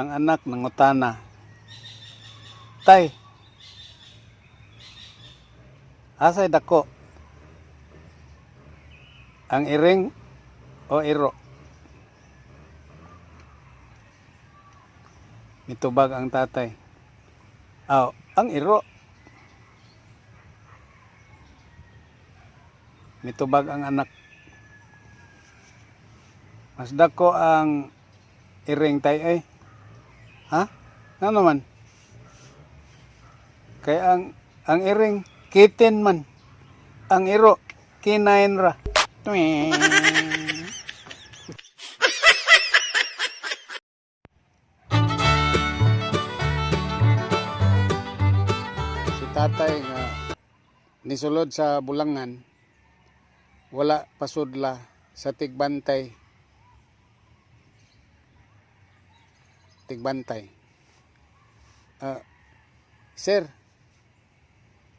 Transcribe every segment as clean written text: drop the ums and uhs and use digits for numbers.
ang anak nangutana, "Tay, asay dako? Ang iring o iro?" Mitubag ang tatay, ang iro." Mitubag ang anak, "Mas dako ang iring, tay ay." "Ha? Ano man? Kay ang iring kitten man, ang iro kinain ra." Twing. Si tatay nga nisulod sa bulangan, wala pasudla sa tigbantay. "Sir,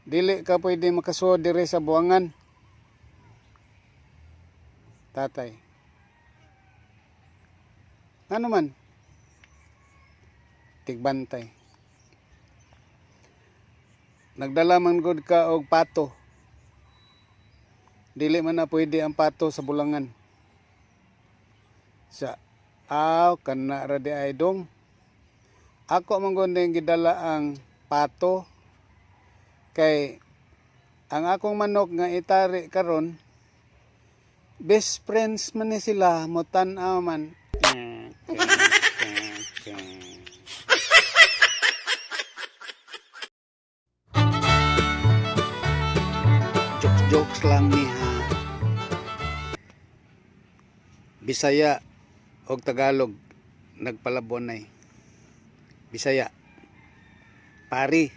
dili ka pwede makasuod dire sa buwangan." Tatay, "Ano man?" "Tigbantay. Nagdala man gud ka og pato. Dili man na pwede ang pato sa bulangan." Kana ra di ay dong. Ako man gud ning gidala ang pato kay ang akong manok nga itari karon, best friends man ni sila, mo tan-aw man. Jokes lang ni ha. Bisaya og Tagalog nagpalabonay. Bisaya, pari,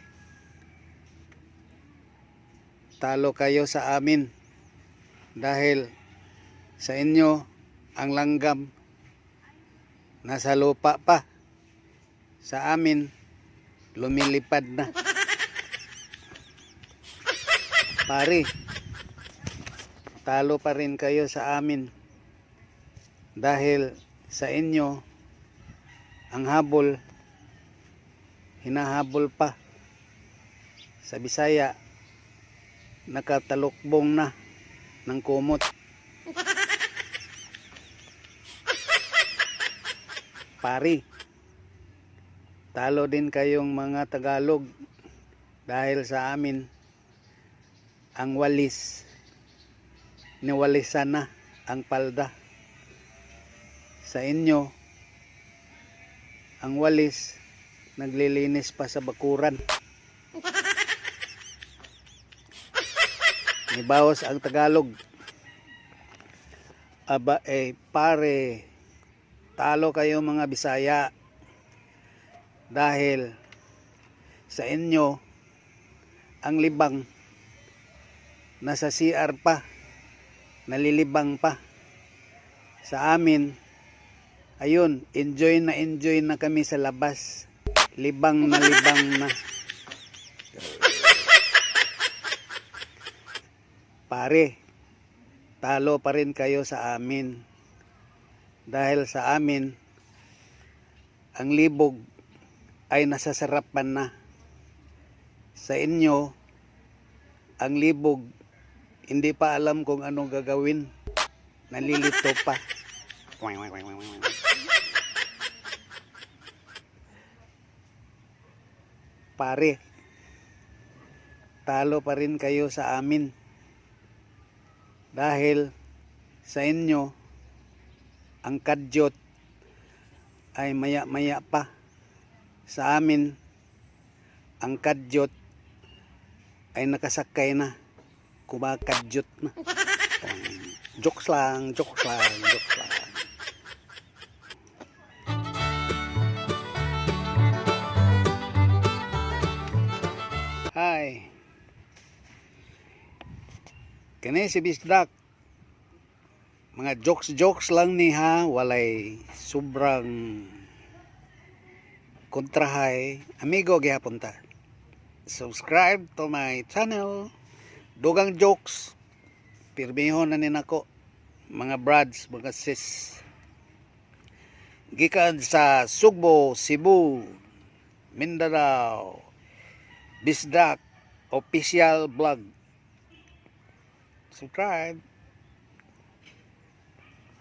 talo kayo sa amin dahil sa inyo ang langgam nasa lupa pa, sa amin lumilipad na. Pari, talo pa rin kayo sa amin dahil sa inyo ang habol hinahabol pa, sa Bisaya nakatalukbong na ng kumot. Pari, talo din kayong mga Tagalog dahil sa amin ang walis niwalisan na ang palda, sa inyo ang walis naglilinis pa sa bakuran. Nibawas ang Tagalog. Pare, talo kayo mga Bisaya dahil sa inyo ang libang nasa CR pa, nalilibang pa. Sa amin, ayun, enjoy na kami sa labas, libang na. Pare, talo pa rin kayo sa amin dahil sa amin ang libog ay nasasarapan na, sa inyo ang libog hindi pa alam kung anong gagawin, nalilito pa. Pare, talo pa rin kayo sa amin dahil sa inyo ang kadyot ay maya-maya pa, sa amin ang kadyot ay nakasakay na, kumakadyot na. Jokes lang. Hi, kani si Bisdak. Mga jokes lang ni ha, walay sobrang kontrahay. Amigo gihapon ta. Subscribe to my channel. Dugang jokes. Pirmihon na nako. Mga brads, mga sis. gikan sa Sugbo, Cebu, Mindanao, Bisdak Official Vlog. Subscribe.